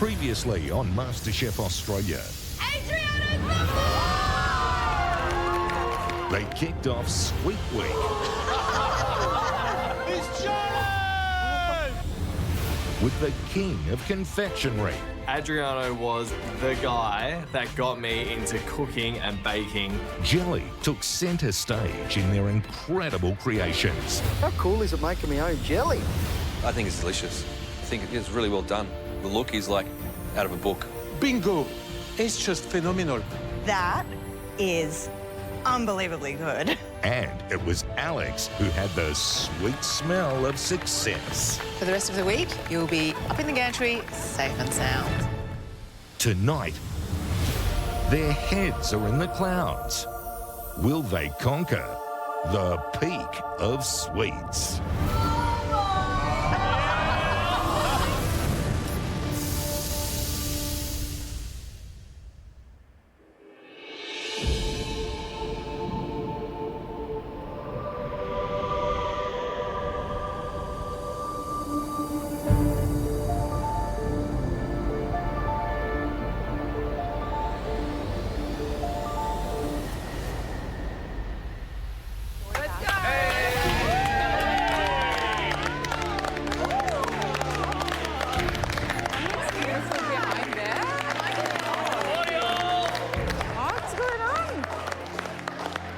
Previously on MasterChef Australia. They kicked off Sweet Week. It's Johnny! With the king of confectionery. Adriano was the guy that got me into cooking and baking. Jelly took centre stage in their incredible creations. How cool is it making my own jelly? I think it's delicious. I think it's really well done. The look is like out of a book. Bingo! It's just phenomenal. That is unbelievably good. And it was Alex who had the sweet smell of success. For the rest of the week, you'll be up in the gantry, safe and sound. Tonight, their heads are in the clouds. Will they conquer the peak of sweets?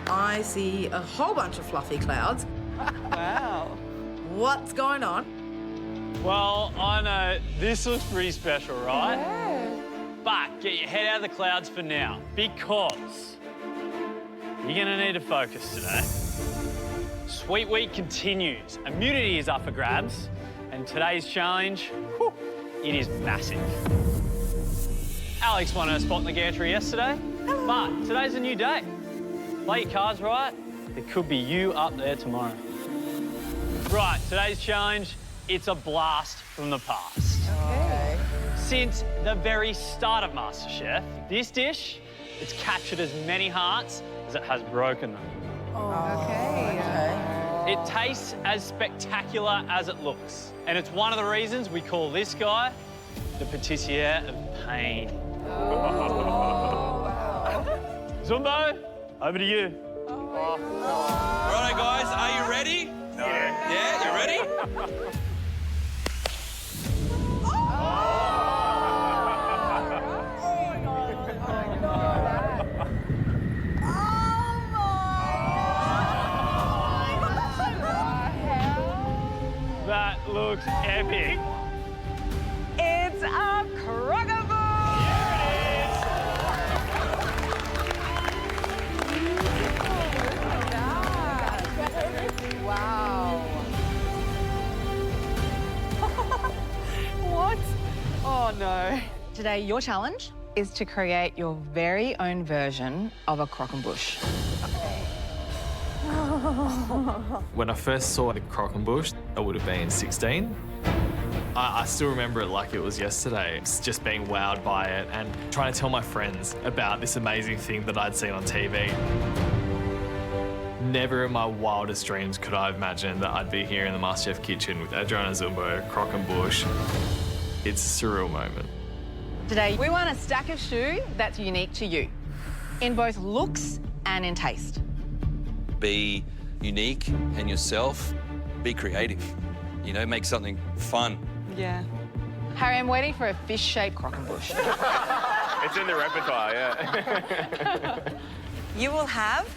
I see a whole bunch of fluffy clouds. Wow. What's going on? Well, I know this looks pretty special, right? Yeah. But get your head out of the clouds for now, because you're gonna need to focus today. Sweet Week continues. Immunity is up for grabs, and today's challenge, whew, it is massive. Alex won her spot in the gantry yesterday, but today's a new day. Play your cards right, there could be you up there tomorrow. Right, today's challenge, it's a blast from the past. Okay. Since the very start of MasterChef, this dish, it's captured as many hearts as it has broken them. Okay. It tastes as spectacular as it looks. And it's one of the reasons we call this guy the patissier of pain. Zumbo, over to you. Righto, guys, are you ready? No. Yeah, you ready? That looks epic. It's a crock-a-boo! Wow. What? Oh, no. Today, your challenge is to create your very own version of a croquembouche. When I first saw the croquembouche, I would have been 16. I still remember it like it was yesterday. It's just being wowed by it and trying to tell my friends about this amazing thing that I'd seen on TV. Never in my wildest dreams could I have imagined that I'd be here in the MasterChef kitchen with Adriana Zumbo, croquembouche. It's a surreal moment. Today, we want a stack of shoe that's unique to you, in both looks and in taste. Be unique and yourself. Be creative. You know, make something fun. Yeah. Harry, I'm waiting for a fish-shaped croquembouche. It's in the repertoire, yeah. You will have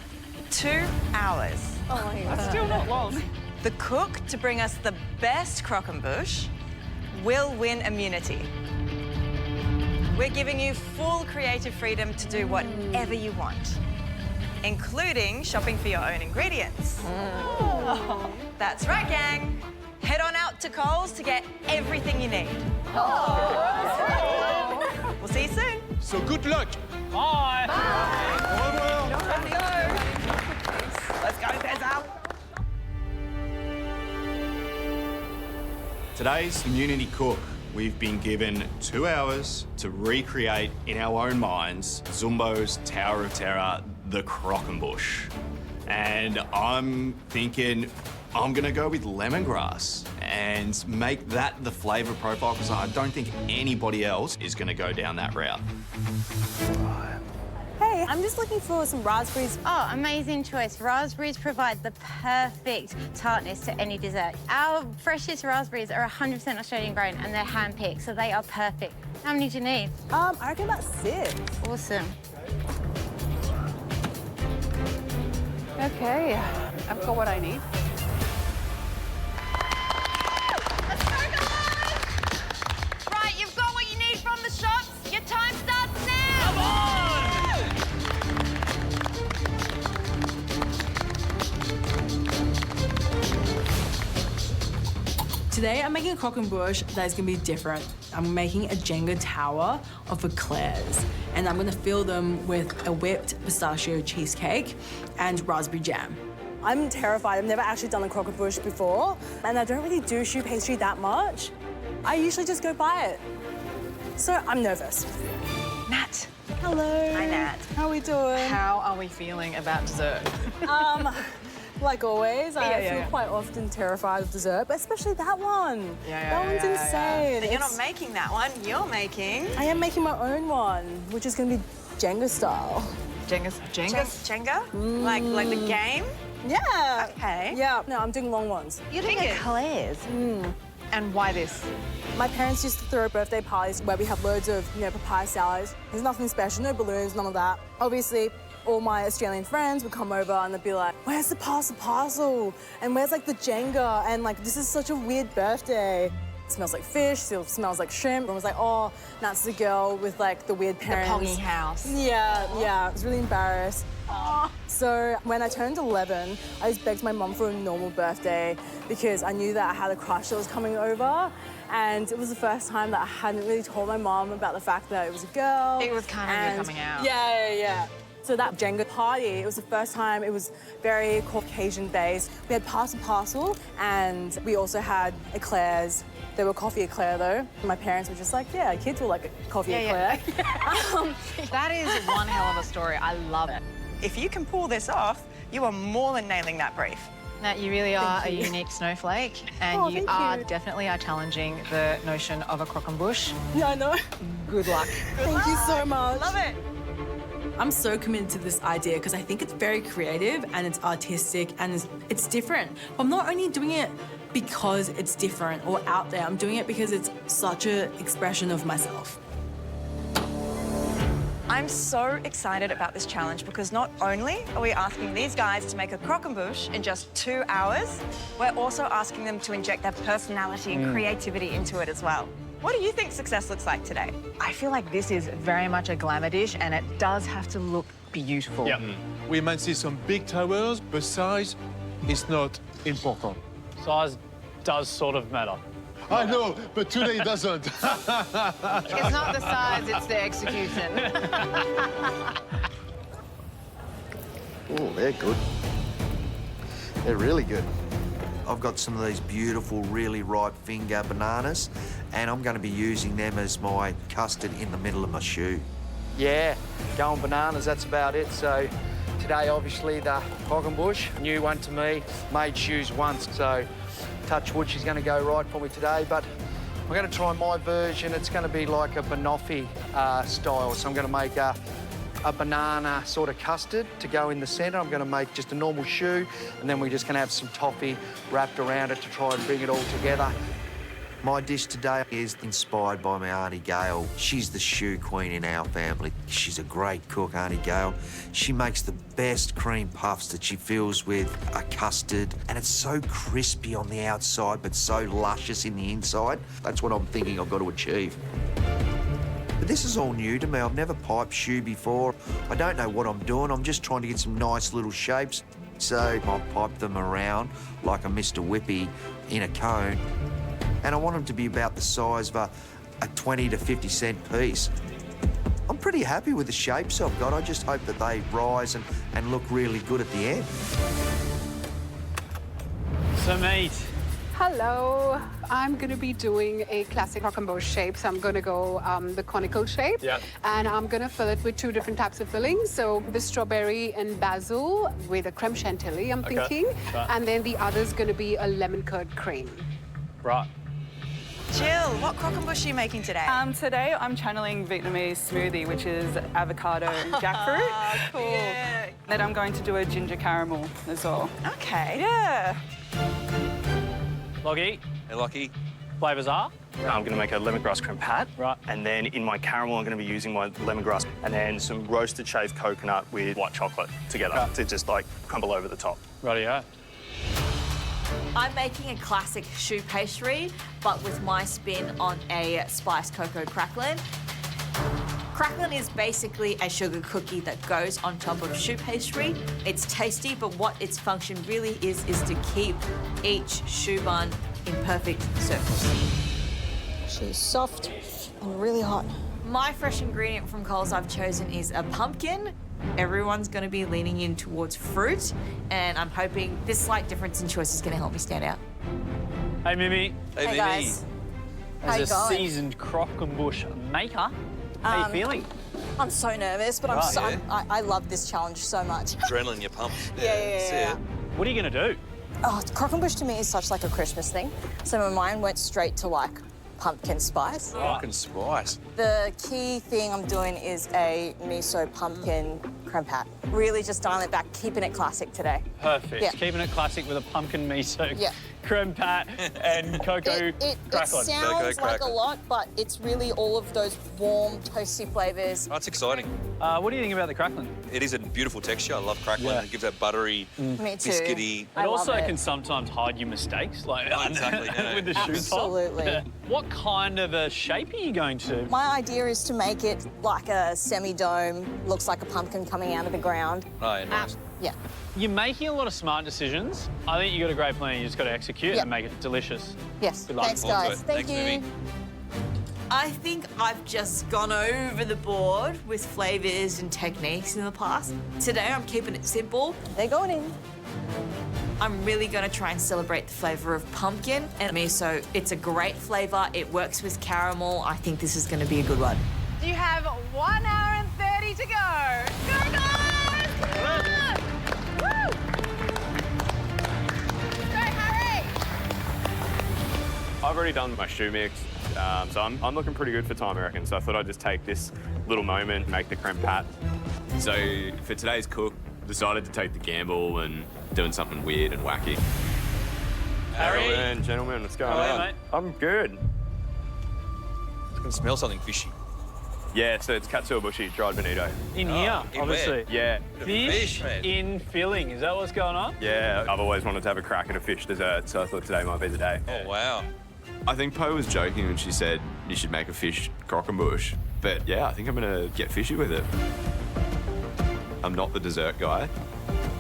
2 hours. Oh, my God. That's still not long. The cook to bring us the best croquembouche will win immunity. We're giving you full creative freedom to do whatever you want, including shopping for your own ingredients. That's right, gang. Head on out to Coles to get everything you need. We'll see you soon. So good luck. Bye. Let's go, Tessa. Today's immunity cook, we've been given 2 hours to recreate in our own minds Zumbo's Tower of Terror, the croquembouche. And I'm thinking I'm gonna go with lemongrass and make that the flavour profile because I don't think anybody else is gonna go down that route. Hey, I'm just looking for some raspberries. Oh, amazing choice. Raspberries provide the perfect tartness to any dessert. Our freshest raspberries are 100% Australian grown and they're hand-picked, so they are perfect. How many do you need? I reckon about 6. Awesome. Okay, I've got what I need. Let's go, guys! Right, you've got what you need from the shops. Your time starts now. Come on! Today I'm making a croquembouche that is going to be different. I'm making a Jenga tower of eclairs, and I'm going to fill them with a whipped pistachio cheesecake and raspberry jam. I'm terrified. I've never actually done a croquembouche before, and I don't really do choux pastry that much. I usually just go buy it. So I'm nervous. Nat. Hello. Hi, Nat. How are we doing? How are we feeling about dessert? Like always, I Yeah. feel quite often terrified of dessert, but especially that one. Yeah, that one's insane. But you're not making that one. You're making... I am making my own one, which is going to be Jenga style. Jenga? Jenga? Like the game? Yeah. Okay. Yeah. No, I'm doing long ones. You're doing eclairs. And why this? My parents used to throw birthday parties where we have loads of, papaya salads. There's nothing special, no balloons, none of that. Obviously, all my Australian friends would come over and they'd be like, where's the parcel? And where's like the Jenga? And like, this is such a weird birthday. It smells like fish, it smells like shrimp. I was like, oh, that's the girl with like the weird parents. The Pongy house. Yeah. I was really embarrassed. So when I turned 11, I just begged my mum for a normal birthday because I knew that I had a crush that was coming over. And it was the first time that I hadn't really told my mum about the fact that it was a girl. It was kind of your coming out. Yeah. So that Jenga party, it was the first time, it was very Caucasian-based. We had parcel, and we also had eclairs. They were coffee eclair, though. My parents were just like, yeah, kids will like a coffee eclair. That is one hell of a story. I love it. If you can pull this off, you are more than nailing that brief. Nat, you really are a unique snowflake, and you are definitely challenging the notion of a croquembouche. Yeah, I know. Good luck. Thank you so much. Love it. I'm so committed to this idea because I think it's very creative and it's artistic and it's different. But I'm not only doing it because it's different or out there, I'm doing it because it's such an expression of myself. I'm so excited about this challenge because not only are we asking these guys to make a croquembouche in just 2 hours, we're also asking them to inject their personality and creativity into it as well. What do you think success looks like today? I feel like this is very much a glamour dish, and it does have to look beautiful. Yeah. We might see some big towers, but size is not important. Size does sort of matter. I know, but today it doesn't. It's not the size, it's the execution. Oh, they're good. They're really good. I've got some of these beautiful, really ripe finger bananas, and I'm going to be using them as my custard in the middle of my choux. Yeah, going bananas, that's about it. So today, obviously, the croquembouche, new one to me, made choux once, so touch wood, she's going to go right for me today, but I'm going to try my version. It's going to be like a banoffee style, so I'm going to make a banana sort of custard to go in the centre. I'm going to make just a normal choux, and then we're just going to have some toffee wrapped around it to try and bring it all together. My dish today is inspired by my Auntie Gail. She's the choux queen in our family. She's a great cook, Auntie Gail. She makes the best cream puffs that she fills with a custard, and it's so crispy on the outside but so luscious in the inside. That's what I'm thinking I've got to achieve. But this is all new to me. I've never piped choux before. I don't know what I'm doing. I'm just trying to get some nice little shapes. So I'll pipe them around like a Mr. Whippy in a cone. And I want them to be about the size of a 20 to 50 cent piece. I'm pretty happy with the shapes I've got. I just hope that they rise and look really good at the end. So, mate, Hello. I'm going to be doing a classic croquembouche shape. So I'm going to go the conical shape. Yeah. And I'm going to fill it with 2 different types of fillings. So the strawberry and basil with a creme chantilly, I'm thinking. Right. And then the other's going to be a lemon curd cream. Right. Jill, what croquembouche are you making today? Today I'm channeling Vietnamese smoothie, which is avocado and jackfruit. Cool. Yeah. Then I'm going to do a ginger caramel as well. Okay. Yeah. Lockie, Hey, Lockie. flavours are? I'm going to make a lemongrass creme pat. Right. And then in my caramel, I'm going to be using my lemongrass and then some roasted shaved coconut with white chocolate together to just, like, crumble over the top. Rightio. I'm making a classic choux pastry, but with my spin on a spiced cocoa cracklin. Cracklin is basically a sugar cookie that goes on top of choux pastry. It's tasty, but what its function really is to keep each choux bun in perfect circles. She's soft and really hot. My fresh ingredient from Coles I've chosen is a pumpkin. Everyone's going to be leaning in towards fruit, and I'm hoping this slight difference in choice is going to help me stand out. Hey, Mimi. Hey, Mimi. Guys. How you As a going? seasoned croquembouche maker, how you feeling? I'm so nervous, but I love this challenge so much. Adrenaline, you're pumped. Yeah. What are you going to do? Oh, croquembouche to me is such like a Christmas thing. So my mind went straight to like pumpkin spice. Pumpkin spice. The key thing I'm doing is a miso pumpkin creme pat. Really just dialing it back, keeping it classic today. Perfect. Yeah. Keeping it classic with a pumpkin miso, Yeah. creme pat, and cocoa It cracklin. sounds like a lot, but it's really all of those warm, toasty flavours. That's exciting. What do you think about the cracklin? It is a beautiful texture. I love crackling. Yeah. It gives that buttery, Me too. biscuity. It also can sometimes hide your mistakes, like exactly, yeah. with the choux top. Absolutely. What kind of a shape are you going to? My idea is to make it like a semi-dome, looks like a pumpkin coming out of the ground. Oh, yeah, nice. Yeah. You're making a lot of smart decisions. I think you got a great plan. You just got to execute and make it delicious. Yes. Good luck. Thanks, guys. Thank Thanks, you. Mimi. I think I've just gone over the board with flavours and techniques in the past. Today I'm keeping it simple. They're going in. I'm really going to try and celebrate the flavour of pumpkin and miso. It's a great flavour. It works with caramel. I think this is going to be a good one. You have 1 hour and 30 to go. Go, guys! Come on! Woo! Go, hurry! I've already done my choux mix, so I'm looking pretty good for time, I reckon. So I thought I'd just take this little moment and make the creme pat. So for today's cook, decided to take the gamble and doing something weird and wacky. Harry. Gentlemen, what's going How are you, on? mate? I'm good. I can smell something fishy. Yeah, so it's katsuobushi, dried bonito. In here, in obviously. Yeah. Fish man. in filling. Is that what's going on? Yeah, I've always wanted to have a crack at a fish dessert, so I thought today might be the day. Oh, wow. I think Po was joking when she said you should make a fish croquembouche. But yeah, I think I'm gonna get fishy with it. I'm not the dessert guy,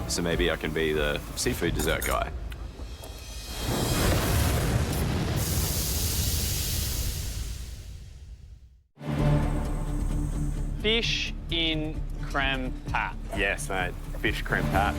so maybe I can be the seafood dessert guy. Fish in creme pat. Yes, mate. Fish creme pat.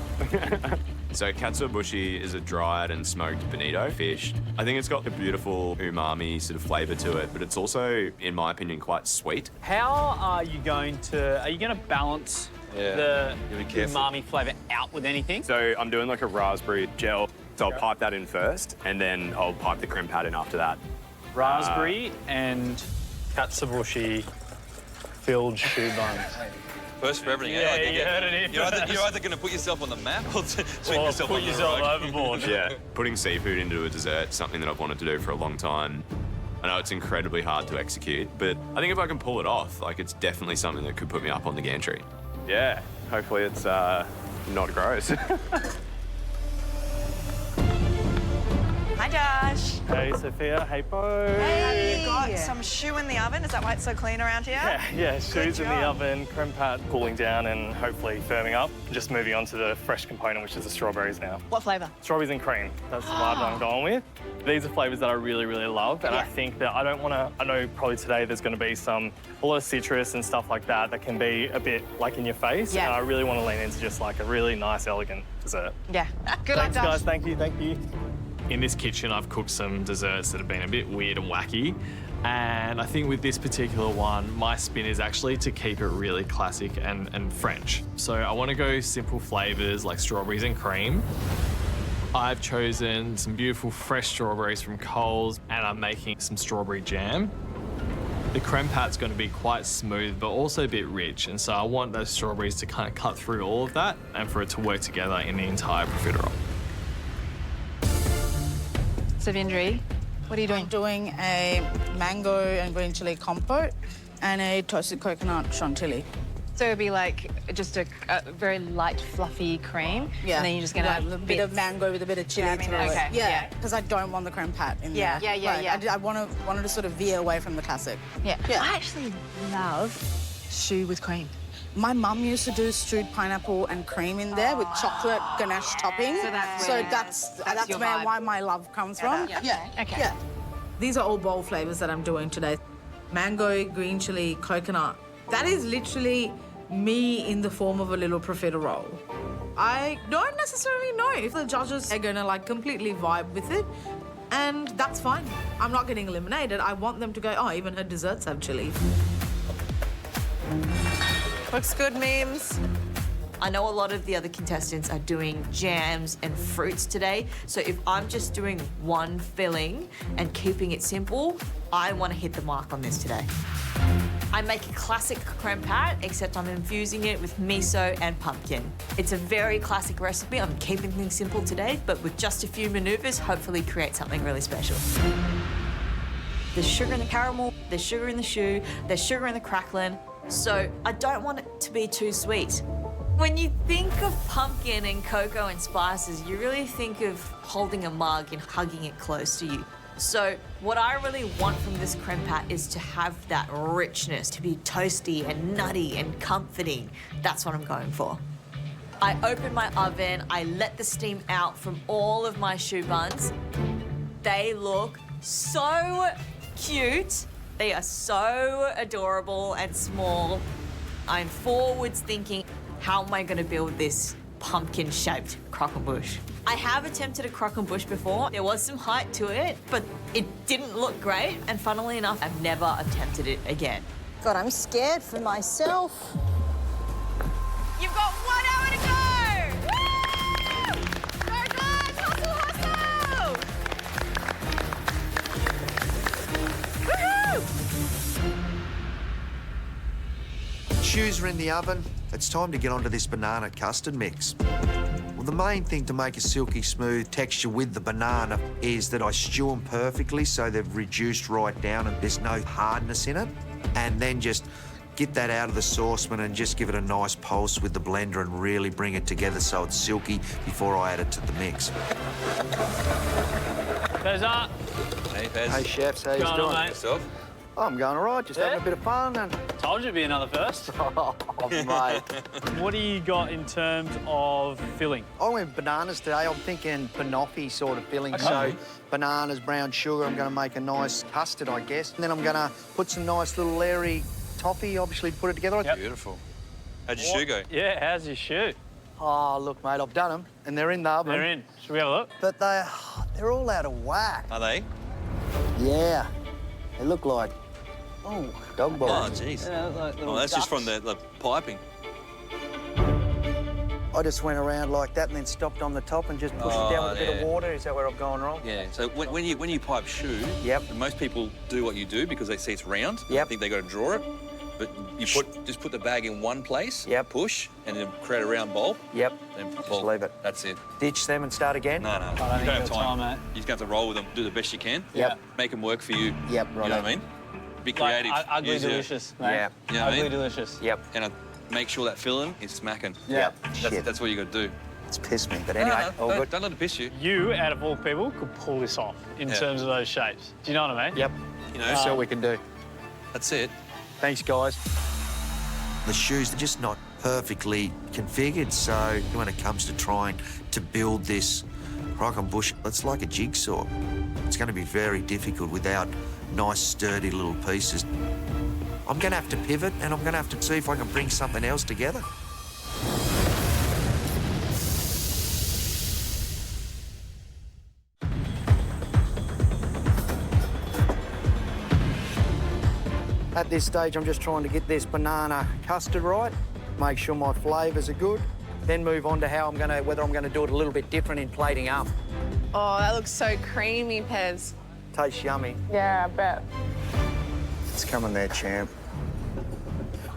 So katsuobushi is a dried and smoked bonito fish. I think it's got a beautiful umami sort of flavour to it, but it's also, in my opinion, quite sweet. How are you going to balance the You'll be careful. umami flavour out with anything? So I'm doing like a raspberry gel. So I'll pipe that in first, and then I'll pipe the creme pat in after that. Raspberry and katsuobushi filled choux buns. First for everything. Yeah, eh? you heard it here first. You're either going to put yourself on the map or swing Or yourself put on the yourself rock. overboard. Yeah, putting seafood into a dessert, something that I've wanted to do for a long time. I know it's incredibly hard to execute, but I think if I can pull it off, like it's definitely something that could put me up on the gantry. Yeah, hopefully it's not gross. Hi, Josh. Hey, Sophia. Hey, Bo. Have you got some choux in the oven? Is that why it's so clean around here? Yeah, shoes in the oven, creme pat cooling down and hopefully firming up. Just moving on to the fresh component, which is the strawberries now. What flavour? Strawberries and cream. That's the vibe that I'm going with. These are flavours that I really, really love, and I think that I know probably today there's going to be a lot of citrus and stuff like that that can be a bit like in your face, and I really want to lean into just like a really nice, elegant dessert. Yeah. Good luck, Thanks, Josh. guys. Thank you. In this kitchen, I've cooked some desserts that have been a bit weird and wacky. And I think with this particular one, my spin is actually to keep it really classic and French. So I want to go simple flavors like strawberries and cream. I've chosen some beautiful fresh strawberries from Coles, and I'm making some strawberry jam. The creme pat's going to be quite smooth, but also a bit rich. And so I want those strawberries to kind of cut through all of that and for it to work together in the entire profiterole. So Vindri, what are you doing? I'm doing a mango and green chili compote and a toasted coconut chantilly. So it'd be like just a very light, fluffy cream. Yeah. And then you're just gonna a bit of mango with a bit of chili through it. okay. Yeah, because I don't want the creme pat in there. I wanted to sort of veer away from the classic. Yeah. I actually love choux with cream. My mum used to do stewed pineapple and cream in there with chocolate ganache topping. So that's where my love comes from. Yeah. Okay. Yeah. These are all bold flavors that I'm doing today. Mango, green chili, coconut. That is literally me in the form of a little profiterole. I don't necessarily know if the judges are gonna like completely vibe with it, and that's fine. I'm not getting eliminated. I want them to go, oh, even her desserts have chili. Looks good, memes. I know a lot of the other contestants are doing jams and fruits today, so if I'm just doing one filling and keeping it simple, I want to hit the mark on this today. I make a classic creme pat, except I'm infusing it with miso and pumpkin. It's a very classic recipe. I'm keeping things simple today, but with just a few maneuvers, hopefully create something really special. There's sugar in the caramel, there's sugar in the choux, there's sugar in the crackling, so I don't want it to be too sweet. When you think of pumpkin and cocoa and spices, you really think of holding a mug and hugging it close to you. So what I really want from this creme pat is to have that richness, to be toasty and nutty and comforting. That's what I'm going for. I open my oven, I let the steam out from all of my choux buns. They look so cute. They are so adorable and small. I'm forwards thinking, how am I going to build this pumpkin-shaped croquembouche? I have attempted a croquembouche before. There was some height to it, but it didn't look great. And funnily enough, I've never attempted it again. God, I'm scared for myself. You've got 1 hour to go! Woo! Go guys, hustle, hustle! Woohoo! Choux are in the oven. It's time to get onto this banana custard mix. Well, the main thing to make a silky smooth texture with the banana is that I stew them perfectly so they've reduced right down and there's no hardness in it. And then just get that out of the saucepan and just give it a nice pulse with the blender and really bring it together so it's silky before I add it to the mix. Pezza. Hey, Pez. Hey, chefs, how you Going doing? on, mate? Yourself? Oh, I'm going all right, just having a bit of fun. And Told you it'd be another first. oh, mate. What do you got in terms of filling? I went bananas today. I'm thinking banoffee sort of filling. Okay. So bananas, brown sugar. I'm going to make a nice custard, I guess. And then I'm going to put some nice little airy toffee, obviously put it together. Yep. Beautiful. How'd your shoe go? Yeah, how's your shoe? Oh, look, mate, I've done them, and they're in the oven. They're in. Should we have a look? But they're all out of whack. Are they? Yeah. They look like, dog Oh, balls. jeez. Yeah, like little That's just ducks. from the piping. I just went around like that and then stopped on the top and just pushed it down with a bit of water. Is that where I've gone wrong? Yeah, so when you pipe choux, most people do what you do because they see it's round. I think they got to draw it. But you just put the bag in one place, push, and then create a round bulb. Yep. Then Just pull. leave it. That's it. Ditch them and start again? No, no. I don't You think don't have you've got time. time, mate. You just have to roll with them, do the best you can. Yep. Make them work for you. Yep, right. You know what I mean? Be creative. Like, ugly Use your- delicious, mate. Yeah. You know what I Ugly mean? delicious. Yep. And make sure that filling is smacking. Yeah. That's what you got to do. It's pissed me, but anyway, all good. Don't let it piss you. You, out of all people, could pull this off in terms of those shapes. Do you know what I mean? Yep. You know, That's all we can do. That's it. Thanks, guys. The shoes are just not perfectly configured, so when it comes to trying to build this croquembouche, it's like a jigsaw. It's going to be very difficult without nice, sturdy little pieces. I'm going to have to pivot, and I'm going to have to see if I can bring something else together. At this stage, I'm just trying to get this banana custard right, make sure my flavours are good, then move on to how whether I'm gonna do it a little bit different in plating up. Oh, that looks so creamy, Pez. Tastes yummy. Yeah, I bet. It's coming there, champ.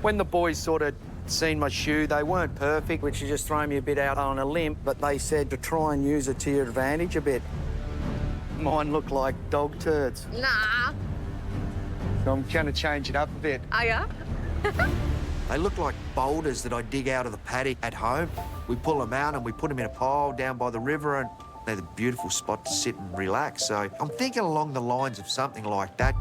When the boys sort of seen my shoe, they weren't perfect, which is just throwing me a bit out on a limb, but they said to try and use it to your advantage a bit. Mine look like dog turds. Nah. So I'm going to change it up a bit. Are ya? They look like boulders that I dig out of the paddock at home. We pull them out and we put them in a pile down by the river, and they're a beautiful spot to sit and relax. So I'm thinking along the lines of something like that.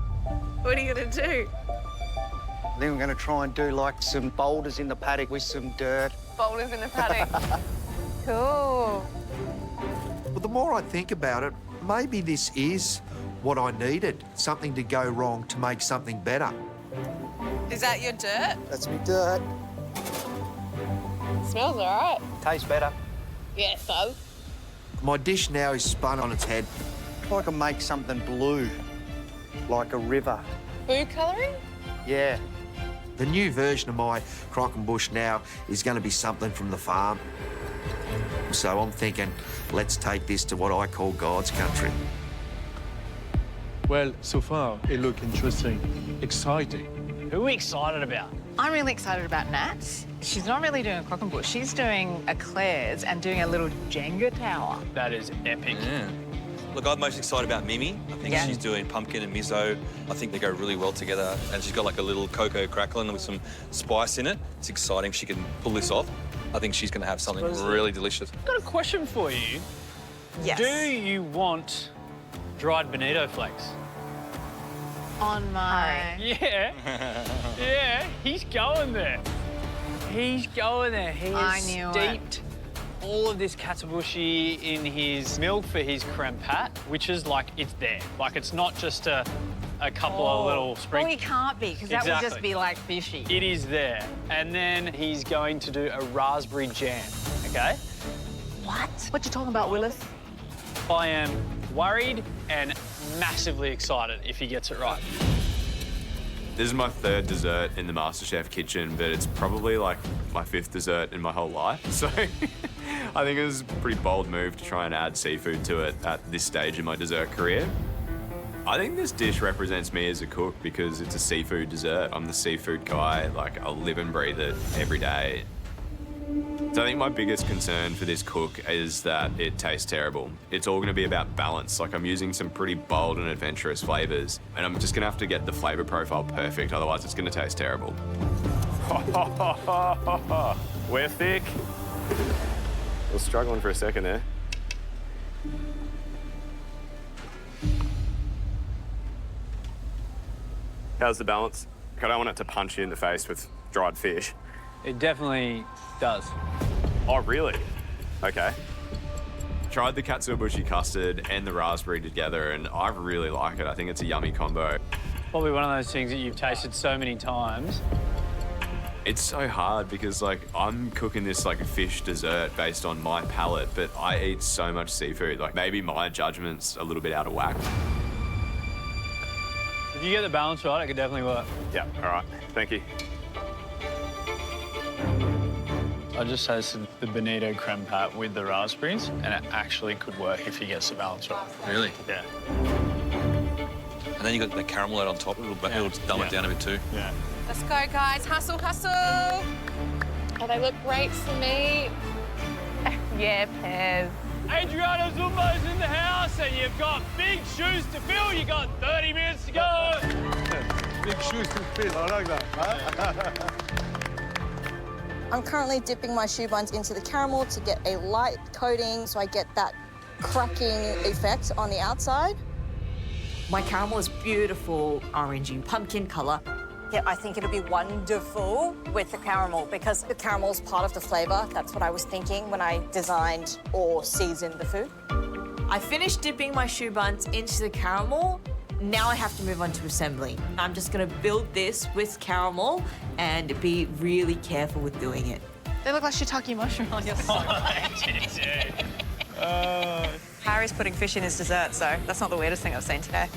What are you gonna do? I think I'm going to try and do like some boulders in the paddock with some dirt. Boulders in the paddock. Cool. But the more I think about it, maybe this is what I needed, something to go wrong to make something better. Is that your dirt? That's me dirt. Smells all right. Tastes better. Yeah, so? My dish now is spun on its head. If I can make something blue, like a river. Food colouring? Yeah. The new version of my croquembouche now is going to be something from the farm. So I'm thinking, let's take this to what I call God's country. Well, so far, it looks interesting, exciting. Who are we excited about? I'm really excited about Nat. She's not really doing a croquembouche. She's doing eclairs and doing a little Jenga tower. That is epic. Yeah. Look, I'm most excited about Mimi. I think she's doing pumpkin and miso. I think they go really well together. And she's got like a little cocoa crackling with some spice in it. It's exciting if she can pull this off. I think she's going to have something really delicious. I've got a question for you. Yes. Do you want dried bonito flakes? On my... Yeah. Yeah, he's going there. He's going there. He has steeped all of this katsuobushi in his milk for his creme pat, which is like, it's there. Like, it's not just a couple of little sprinkles. Well, he can't be, because that would just be, like, fishy. It is there. And then he's going to do a raspberry jam, okay? What? What you talking about, Willis? I am worried and massively excited if he gets it right. This is my third dessert in the MasterChef kitchen, but it's probably like my fifth dessert in my whole life. So I think it was a pretty bold move to try and add seafood to it at this stage in my dessert career. I think this dish represents me as a cook because it's a seafood dessert. I'm the seafood guy, like I live and breathe it every day. So I think my biggest concern for this cook is that it tastes terrible. It's all gonna be about balance. Like I'm using some pretty bold and adventurous flavors, and I'm just gonna have to get the flavor profile perfect, otherwise it's gonna taste terrible. We're thick. I was struggling for a second there. How's the balance? I don't want it to punch you in the face with dried fish. It definitely does. Oh, really? Okay. Tried the katsuobushi custard and the raspberry together, and I really like it. I think it's a yummy combo. Probably one of those things that you've tasted so many times. It's so hard because, like, I'm cooking this like a fish dessert based on my palate, but I eat so much seafood. Like, maybe my judgment's a little bit out of whack. If you get the balance right, it could definitely work. Yeah, all right. Thank you. I just tasted the bonito creme pat with the raspberries, and it actually could work if he gets the balance right. Really? Yeah. And then you got the caramel out on top. It'll dumb it down a bit too. Yeah. Let's go, guys. Hustle, hustle. Oh, they look great for me. Yeah, Pez. Adriana Zumbo's in the house, and you've got big shoes to fill. You got 30 minutes to go. Big shoes to fill. I like that. I'm currently dipping my shoe buns into the caramel to get a light coating so I get that cracking effect on the outside. My caramel is beautiful, orangey pumpkin colour. Yeah, I think it'll be wonderful with the caramel because the caramel is part of the flavour. That's what I was thinking when I designed or seasoned the food. I finished dipping my shoe buns into the caramel. Now I have to move on to assembly. I'm just going to build this with caramel and be really careful with doing it. They look like shiitake mushroom on your side. Harry's putting fish in his dessert, so that's not the weirdest thing I've seen today.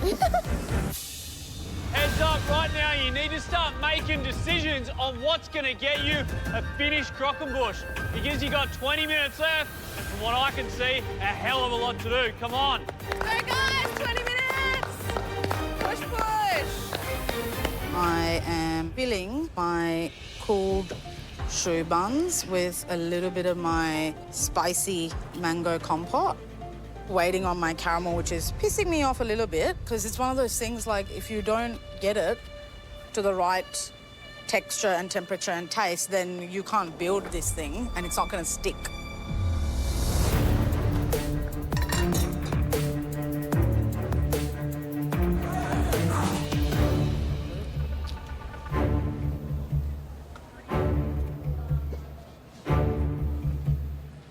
Heads up, right now you need to start making decisions on what's going to get you a finished croquembouche because you got 20 minutes left, and from what I can see, a hell of a lot to do. Come on. Go, guys, 20 minutes. Push, push. I am filling my cooled choux buns with a little bit of my spicy mango compote. Waiting on my caramel, which is pissing me off a little bit because it's one of those things like if you don't get it to the right texture and temperature and taste, then you can't build this thing and it's not going to stick.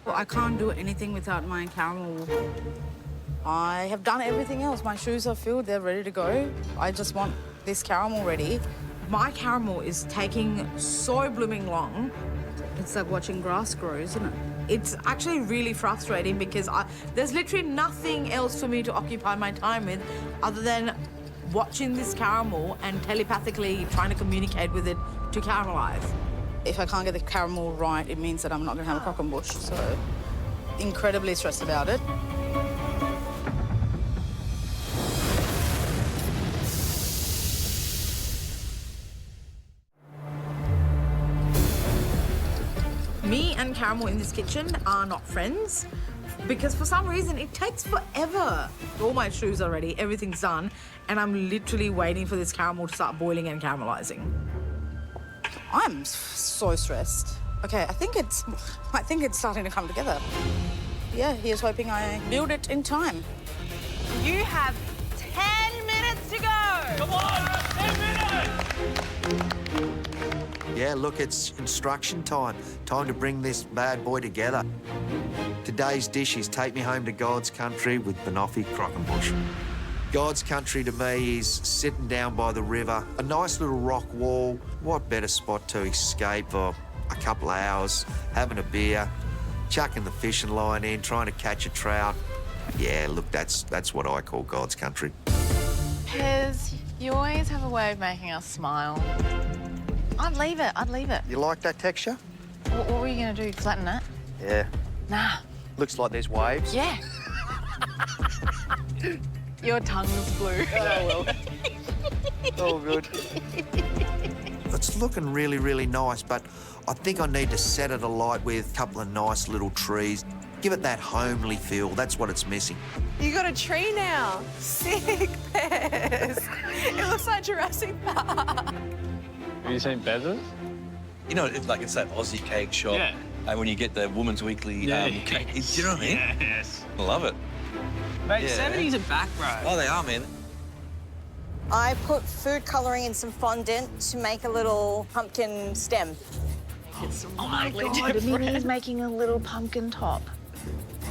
I can't do anything without my caramel. I have done everything else. My choux are filled, they're ready to go. I just want this caramel ready. My caramel is taking so blooming long. It's like watching grass grow, isn't it? It's actually really frustrating because there's literally nothing else for me to occupy my time with other than watching this caramel and telepathically trying to communicate with it to caramelize. If I can't get the caramel right, it means that I'm not going to have a croquembouche. So, incredibly stressed about it. Me and caramel in this kitchen are not friends because for some reason it takes forever. All my choux are ready, everything's done, and I'm literally waiting for this caramel to start boiling and caramelizing. I'm so stressed. Okay, I think it's starting to come together. Yeah, here's hoping I build it in time. You have 10 minutes to go. Come on, 10 minutes. Yeah, look, it's instruction time. Time to bring this bad boy together. Today's dish is Take Me Home to God's Country with banoffee croquembouche. God's Country to me is sitting down by the river, a nice little rock wall. What better spot to escape for a couple of hours, having a beer, chucking the fishing line in, trying to catch a trout. Yeah, look, that's what I call God's Country. Pez, you always have a way of making us smile. I'd leave it, I'd leave it. You like that texture? What were you going to do, flatten it? Yeah. Nah. Looks like there's waves. Yeah. Your tongue's blue. Oh, well. All good. It's looking really, really nice, but I think I need to set it alight with a couple of nice little trees. Give it that homely feel. That's what it's missing. You got a tree now. Sick, Pez. It looks like Jurassic Park. Have you seen Bezos? You know, it's that Aussie cake shop. Yeah. And when you get the Woman's Weekly cake, do you know what I mean? Yes. I love it. Mate, Yeah. 70s are back, bro. Oh, they are, man. I put food colouring in some fondant to make a little pumpkin stem. It's wildly different. Mimi's making a little pumpkin top.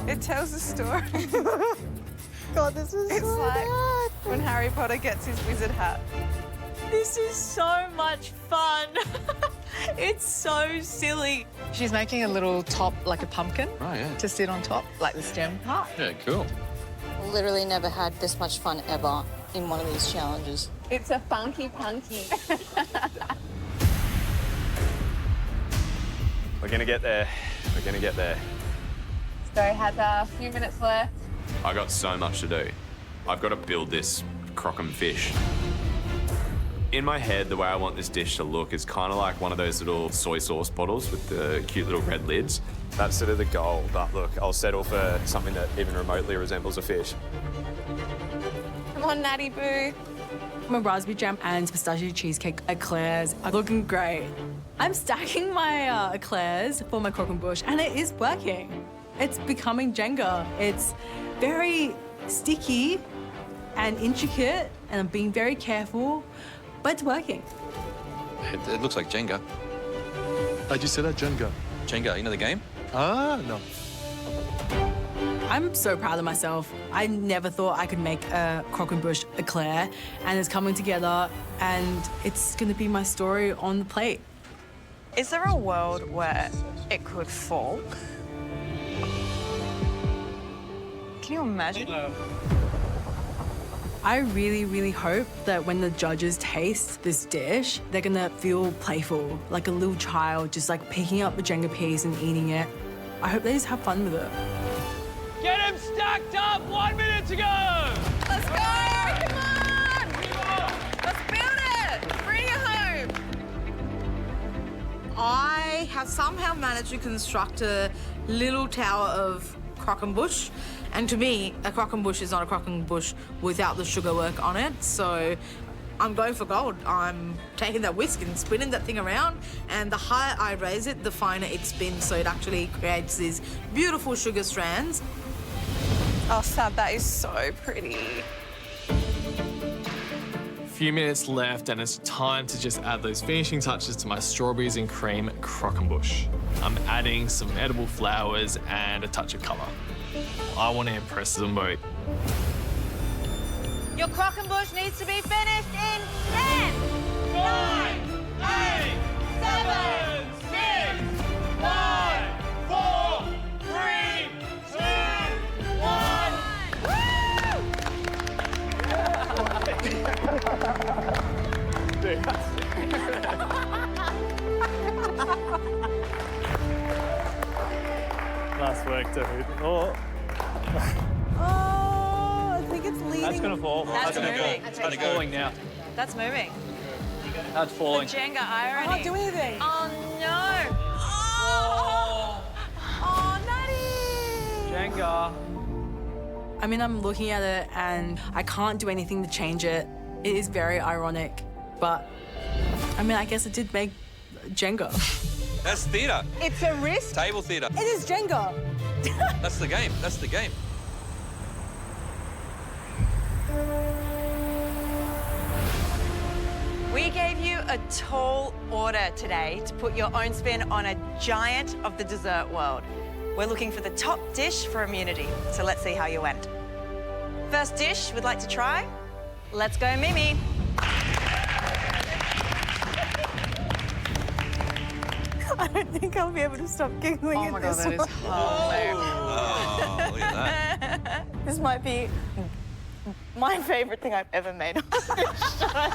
It tells a story. God, this is It's so like bad. when Harry Potter gets his wizard hat. This is so much fun. It's so silly. She's making a little top, like a pumpkin, Oh, yeah. to sit on top, like the stem part. Yeah, cool. Literally never had this much fun ever in one of these challenges. It's a funky punky. We're gonna get there. We're gonna get there. So has a few minutes left. I got so much to do. I've got to build this croquem fish. In my head, the way I want this dish to look is kind of like one of those little soy sauce bottles with the cute little red lids. That's sort of the goal, but look, I'll settle for something that even remotely resembles a fish. Come on, Natty Boo. My raspberry jam and pistachio cheesecake eclairs are looking great. I'm stacking my eclairs for my croquembouche, and it is working. It's becoming Jenga. It's very sticky and intricate, and I'm being very careful, but it's working. It looks like Jenga. I just said that, Jenga. Jenga, you know the game? Ah, no. I'm so proud of myself. I never thought I could make a croquembouche eclair, and it's coming together, and it's gonna be my story on the plate. Is there a world where it could fall? Can you imagine? I really, really hope that when the judges taste this dish, they're gonna feel playful, like a little child just like picking up a Jenga piece and eating it. I hope they just have fun with it. Get him stacked up! 1 minute to go! Let's go! Come on! Let's build it! Bring it home! I have somehow managed to construct a little tower of croquembouche. And to me, a croquembouche is not a croquembouche without the sugar work on it. So I'm going for gold. I'm taking that whisk and spinning that thing around. And the higher I raise it, the finer it spins. So it actually creates these beautiful sugar strands. Oh, Sab, that is so pretty. Few minutes left and it's time to just add those finishing touches to my strawberries and cream croquembouche. I'm adding some edible flowers and a touch of colour. I want to impress them both. Your croquembouche needs to be finished in 10, 9, 8, 7, 6, 5, 4, 3, 2, 1. Nice work, dude. Oh. I think it's leading. That's gonna fall. That's gonna moving. go. It's falling now. That's moving. That's falling. The Jenga irony. I can't do anything. Oh, no. Oh, Natty. Jenga. I mean, I'm looking at it and I can't do anything to change it. It is very ironic, but I mean, I guess it did make Jenga. That's theatre. It's a risk. Table theatre. It is Jenga. That's the game. That's the game. We gave you a tall order today to put your own spin on a giant of the dessert world. We're looking for the top dish for immunity, so let's see how you went. First dish we'd like to try? Let's go, Mimi. I don't think I'll be able to stop giggling Oh at my God, this that is one. hilarious. Oh, look at that. This might be my favourite thing I've ever made on this show.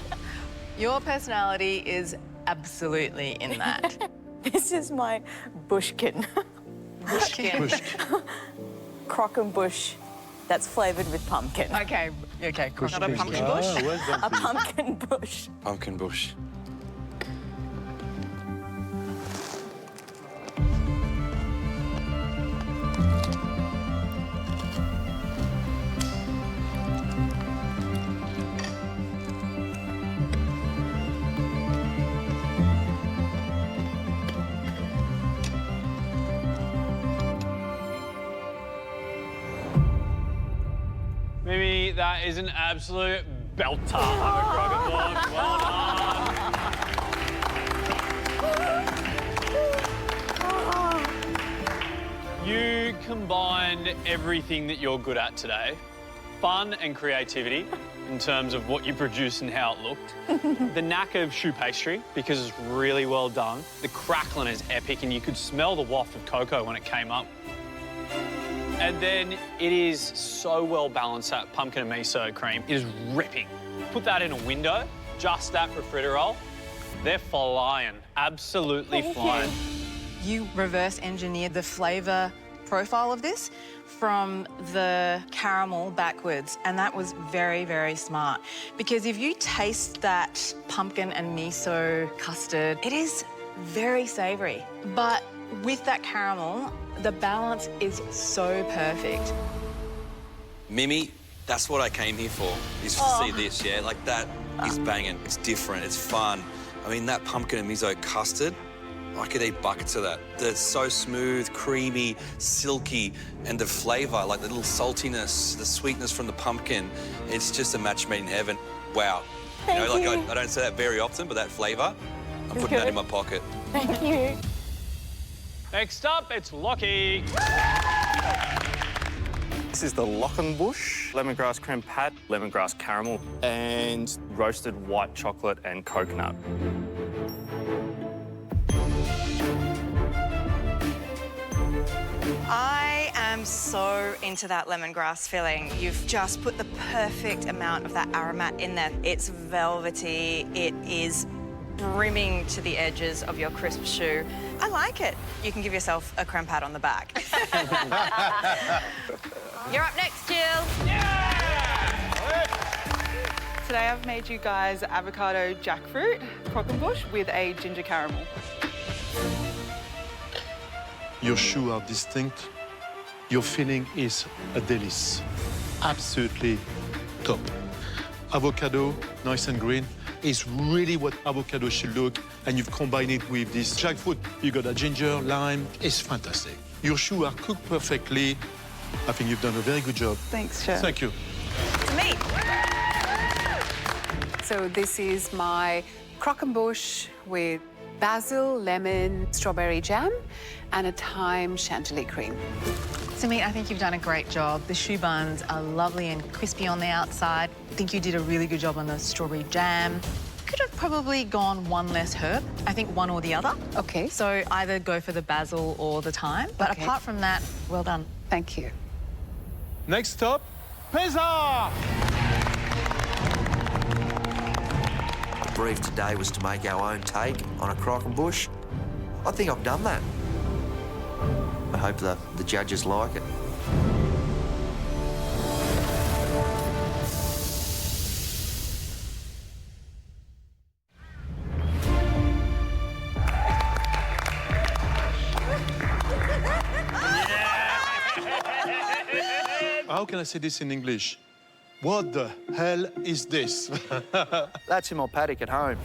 Your personality is absolutely in that. This is my bushkin. Bushkin. Croquembouche that's flavoured with pumpkin. Okay, cool. Not a pumpkin bush? A pumpkin bush. Pumpkin bush. Mimi, that is an absolute belter of a croquembouche. Well done. You combined everything that you're good at today. Fun and creativity in terms of what you produced and how it looked. The knack of choux pastry, because it's really well done. The crackling is epic and you could smell the waft of cocoa when it came up. And then it is so well balanced, that pumpkin and miso cream. It is ripping. Put that in a window, just that profiterole. They're flying, absolutely flying. You reverse engineered the flavour profile of this from the caramel backwards, and that was very, very smart. Because if you taste that pumpkin and miso custard, it is very savoury. But with that caramel, the balance is so perfect. Mimi, that's what I came here for, is to see this, yeah? Like, that is banging. It's different, it's fun. I mean, that pumpkin and miso custard, I could eat buckets of that. It's so smooth, creamy, silky, and the flavour, like the little saltiness, the sweetness from the pumpkin, it's just a match made in heaven. Wow. Thank you know, you. like I don't say that very often, but that flavour, I'm putting that in my pocket. Thank you. Next up, it's Lockie. This is the Lockenbush lemongrass creme pat, lemongrass caramel, and roasted white chocolate and coconut. I am so into that lemongrass filling. You've just put the perfect amount of that aromat in there. It's velvety. It is brimming to the edges of your crisp choux. I like it. You can give yourself a creme pat on the back. You're up next, Jill. Today I've made you guys avocado jackfruit croquembouche with a ginger caramel. Your choux are distinct. Your filling is a délice. Absolutely top. Avocado, nice and green, is really what avocado should look, and you've combined it with this jackfruit. You got a ginger, lime, it's fantastic. Your choux are cooked perfectly. I think you've done a very good job. Thanks, Chef. Thank you. To me. So this is my croquembouche with basil, lemon, strawberry jam, and a thyme chantilly cream. Samit, I think you've done a great job. The choux buns are lovely and crispy on the outside. I think you did a really good job on the strawberry jam. Could have probably gone one less herb. I think one or the other. Okay. So either go for the basil or the thyme. But Okay. apart from that, well done. Thank you. Next stop, pizza! The brief today was to make our own take on a croquembouche. I think I've done that. I hope the judges like it. How can I say this in English? What the hell is this? That's in my paddock at home.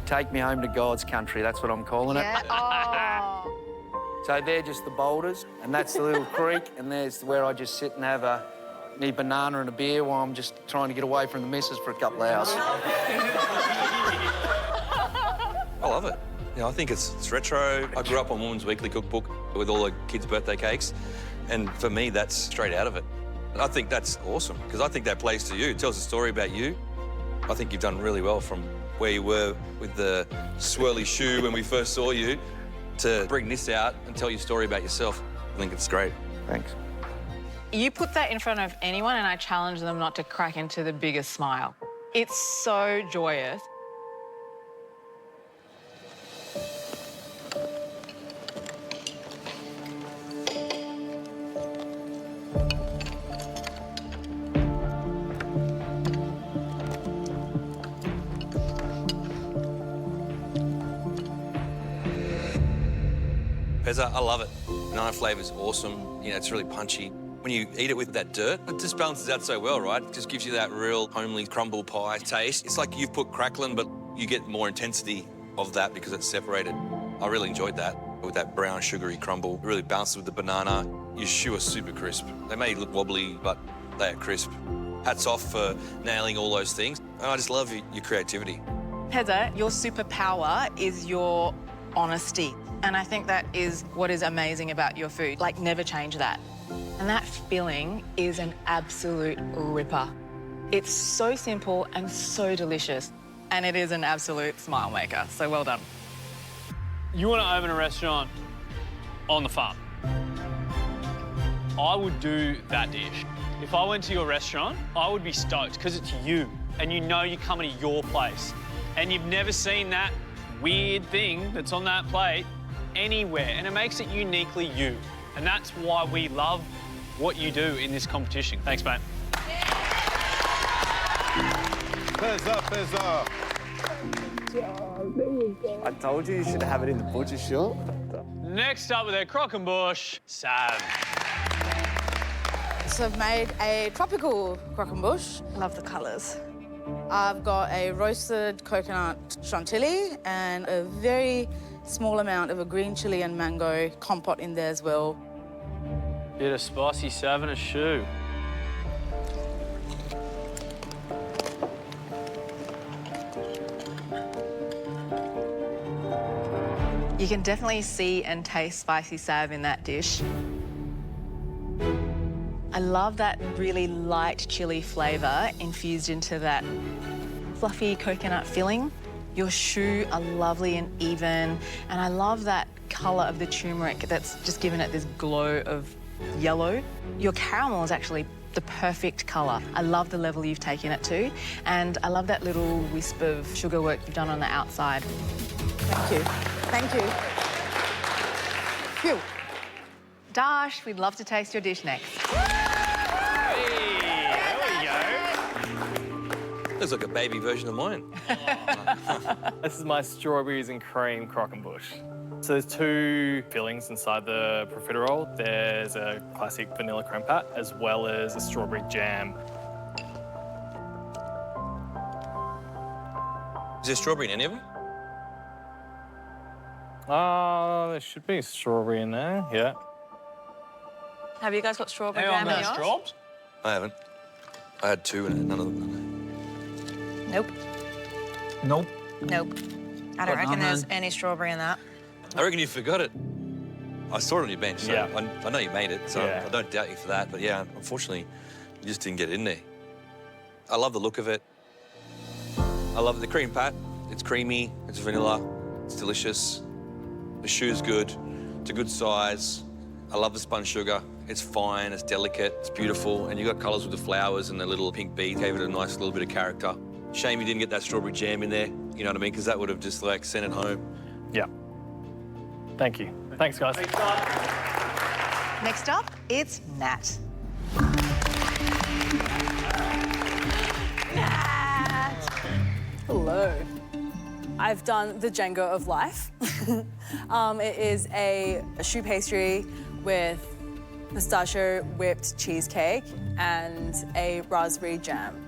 Take me home to God's country, that's what I'm calling it. So they're just the boulders, and that's the little creek, and there's where I just sit and have a neat banana and a beer while I'm just trying to get away from the missus for a couple of hours. I love it. You know, I think it's retro. I grew up on Woman's Weekly cookbook with all the kids' birthday cakes, and for me, that's straight out of it. I think that's awesome, because I think that plays to you. It tells a story about you. I think you've done really well from where you were with the swirly choux when we first saw you to bring this out and tell your story about yourself. I think it's great. Thanks. You put that in front of anyone and I challenge them not to crack into the biggest smile. It's so joyous. Pezza, I love it. Banana flavor's awesome. You know, it's really punchy. When you eat it with that dirt, it just balances out so well, right? It just gives you that real homely crumble pie taste. It's like you've put crackling, but you get more intensity of that because it's separated. I really enjoyed that with that brown sugary crumble. It really balances with the banana. Your choux are super crisp. They may look wobbly, but they are crisp. Hats off for nailing all those things. And I just love your creativity. Heather, your superpower is your honesty. And I think that is what is amazing about your food. Like, never change that. And that filling is an absolute ripper. It's so simple and so delicious. And it is an absolute smile maker, so well done. You want to open a restaurant on the farm? I would do that dish. If I went to your restaurant, I would be stoked because it's you and you know you're coming to your place and you've never seen that weird thing that's on that plate anywhere, and it makes it uniquely you. And that's why we love what you do in this competition. Thanks, mate. Pezza, pezza. I told you should have it in the butcher shop. Next up with our croquembouche, Sav. So I've made a tropical croquembouche. Love the colours. I've got a roasted coconut chantilly and a very small amount of a green chili and mango compote in there as well. Bit of spicy Sav and a choux. You can definitely see and taste spicy Sav in that dish. I love that really light chili flavour infused into that fluffy coconut filling. Your choux are lovely and even, and I love that colour of the turmeric that's just given it this glow of yellow. Your caramel is actually the perfect colour. I love the level you've taken it to, and I love that little wisp of sugar work you've done on the outside. Thank you. Thank you. Phew. Dash, we'd love to taste your dish next. Looks like a baby version of mine. This is my strawberries and cream croquembouche. So there's two fillings inside the profiterole. There's a classic vanilla creme pat as well as a strawberry jam. Is there strawberry in any of them? There should be strawberry in there, yeah. Have you guys got strawberry Hang on, jam in no yours? straws? I haven't. I had two and none of them. Nope. Nope. Nope. I don't reckon there's any strawberry in that. I reckon you forgot it. I saw it on your bench, so Yeah. I know you made it, so Yeah. I don't doubt you for that. But yeah, unfortunately, you just didn't get it in there. I love the look of it. I love the cream pat. It's creamy, it's vanilla, it's delicious. The chou's good, it's a good size. I love the spun sugar. It's fine, it's delicate, it's beautiful, and you got colours with the flowers and the little pink bead gave it a nice little bit of character. Shame you didn't get that strawberry jam in there, you know what I mean? Because that would have just like sent it home. Yeah. Thank you. Thanks, guys. Next up, it's Nat. Nat! Hello. I've done the Jenga of life. It is a choux pastry with pistachio whipped cheesecake and a raspberry jam.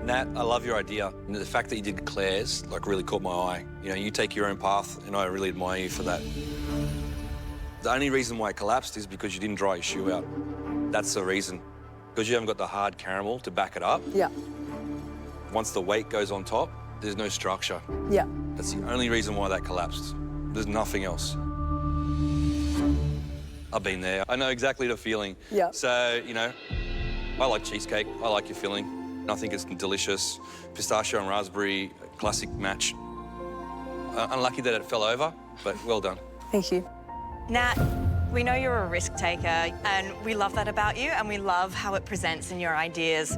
Nat, I love your idea. And the fact that you did Claire's, like, really caught my eye. You know, you take your own path, and I really admire you for that. The only reason why it collapsed is because you didn't dry your shoe out. That's the reason. Because you haven't got the hard caramel to back it up. Yeah. Once the weight goes on top, there's no structure. Yeah. That's the only reason why that collapsed. There's nothing else. I've been there. I know exactly the feeling. Yeah. So, you know, I like cheesecake. I like your filling. I think it's delicious. Pistachio and raspberry, classic match. Unlucky that it fell over, but well done. Thank you. Nat, we know you're a risk taker, and we love that about you, and we love how it presents in your ideas.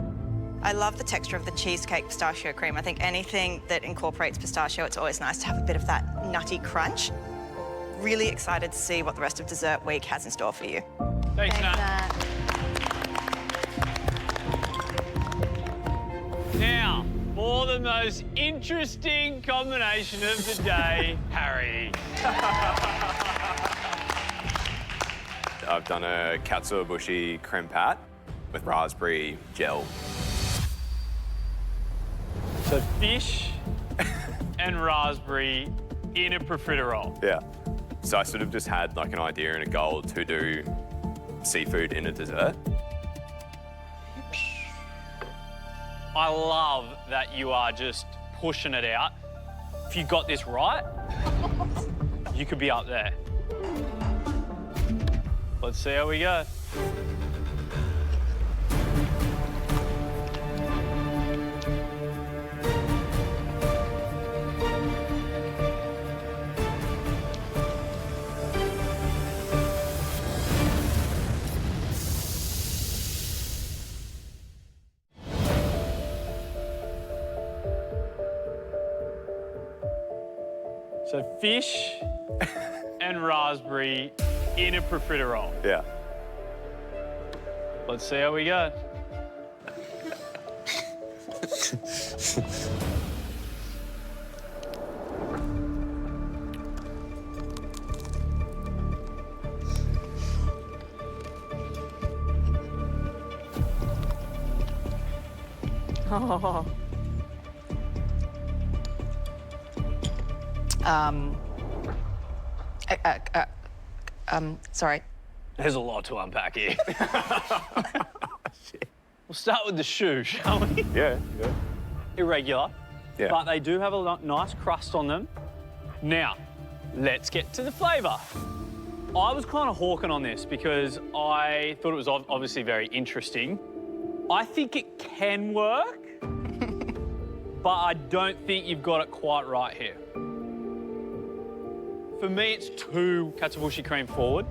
I love the texture of the cheesecake pistachio cream. I think anything that incorporates pistachio, it's always nice to have a bit of that nutty crunch. Really excited to see what the rest of dessert week has in store for you. Thanks, Nat. Now, for the most interesting combination of the day, Harry. I've done a katsuobushi creme pat with raspberry gel. So fish and raspberry in a profiterole. Yeah. So I sort of just had like an idea and a goal to do seafood in a dessert. I love that you are just pushing it out. If you got this right, you could be up there. Let's see how we go. So fish and raspberry in a profiterole. Yeah. Let's see how we go. Oh. Sorry. There's a lot to unpack here. We'll start with the choux, shall we? Yeah, yeah. Irregular, Yeah. but they do have a nice crust on them. Now, let's get to the flavour. I was kind of hawking on this because I thought it was obviously very interesting. I think it can work, but I don't think you've got it quite right here. For me, it's too katsuobushi cream forward.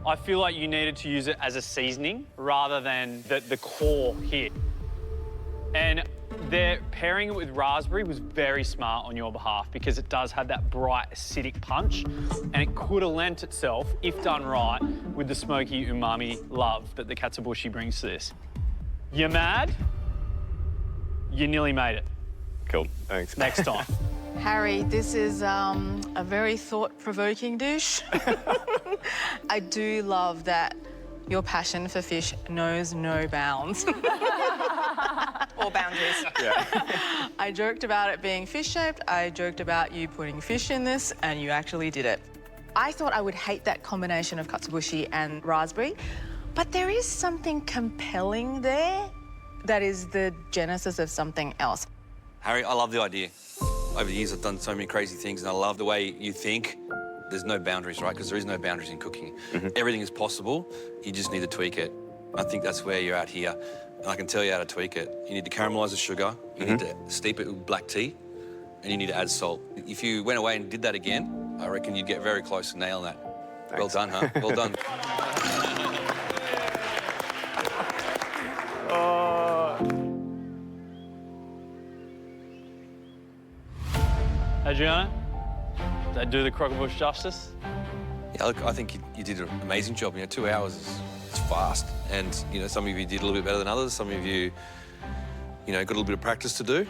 I feel like you needed to use it as a seasoning rather than the core here. And pairing it with raspberry was very smart on your behalf because it does have that bright acidic punch, and it could have lent itself, if done right, with the smoky umami love that the katsuobushi brings to this. You mad? You nearly made it. Cool, thanks. Next time. Harry, this is a very thought-provoking dish. I do love that your passion for fish knows no bounds. Or boundaries. Yeah. I joked about it being fish-shaped. I joked about you putting fish in this, and you actually did it. I thought I would hate that combination of katsuobushi and raspberry, but there is something compelling there that is the genesis of something else. Harry, I love the idea. Over the years, I've done so many crazy things, and I love the way you think. There's no boundaries, right? Because there is no boundaries in cooking. Everything is possible. You just need to tweak it. I think that's where you're at here. And I can tell you how to tweak it. You need to caramelise the sugar, you need to steep it with black tea, and you need to add salt. If you went away and did that again, I reckon you'd get very close to nailing that. Thanks. Well done, huh? Well done. Adriana, did that do the croquembouche justice? Yeah, look, I think you did an amazing job. 2 hours is fast. And, some of you did a little bit better than others. Some of you, got a little bit of practice to do.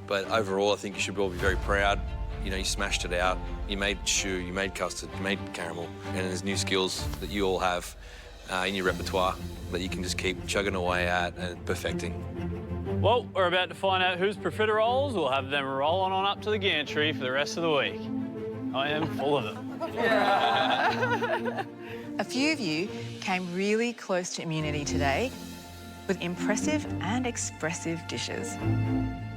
But overall, I think you should all be very proud. You smashed it out. You made choux, you made custard, you made caramel. And there's new skills that you all have in your repertoire that you can just keep chugging away at and perfecting. Well, we're about to find out whose profiteroles. We'll have them rolling on up to the gantry for the rest of the week. I am full of them. A few of you came really close to immunity today with impressive and expressive dishes.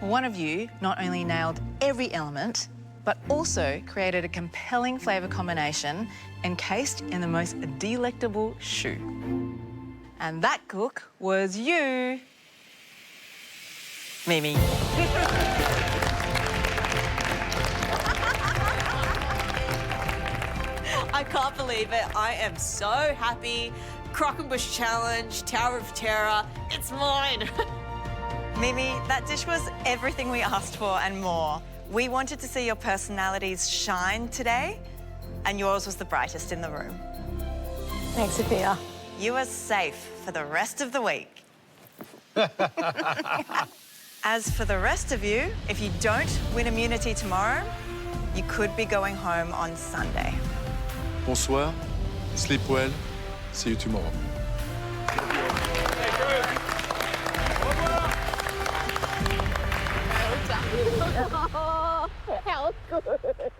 One of you not only nailed every element, but also created a compelling flavour combination encased in the most delectable choux. And that cook was you, Mimi. I can't believe it. I am so happy. Croquembouche Challenge, Tower of Terror, it's mine. Mimi, that dish was everything we asked for and more. We wanted to see your personalities shine today, and yours was the brightest in the room. Thanks, Sophia. You are safe for the rest of the week. As for the rest of you, if you don't win immunity tomorrow, you could be going home on Sunday. Bonsoir, sleep well, see you tomorrow.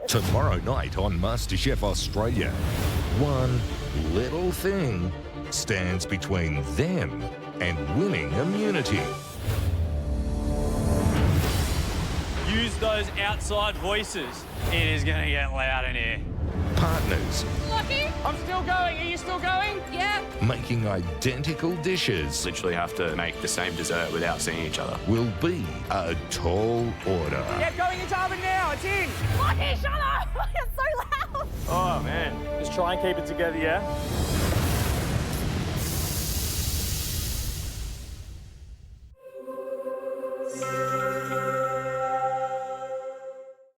Tomorrow night on MasterChef Australia, one little thing stands between them and winning immunity. Use those outside voices. It is going to get loud in here. Partners Lucky? I'm still going. Are you still going? Yeah. making identical dishes Literally have to make the same dessert without seeing each other. will be a tall order. Yeah, going into oven now. It's in. Lucky, shut up! It's so loud! Oh, man. Just try and keep it together, yeah?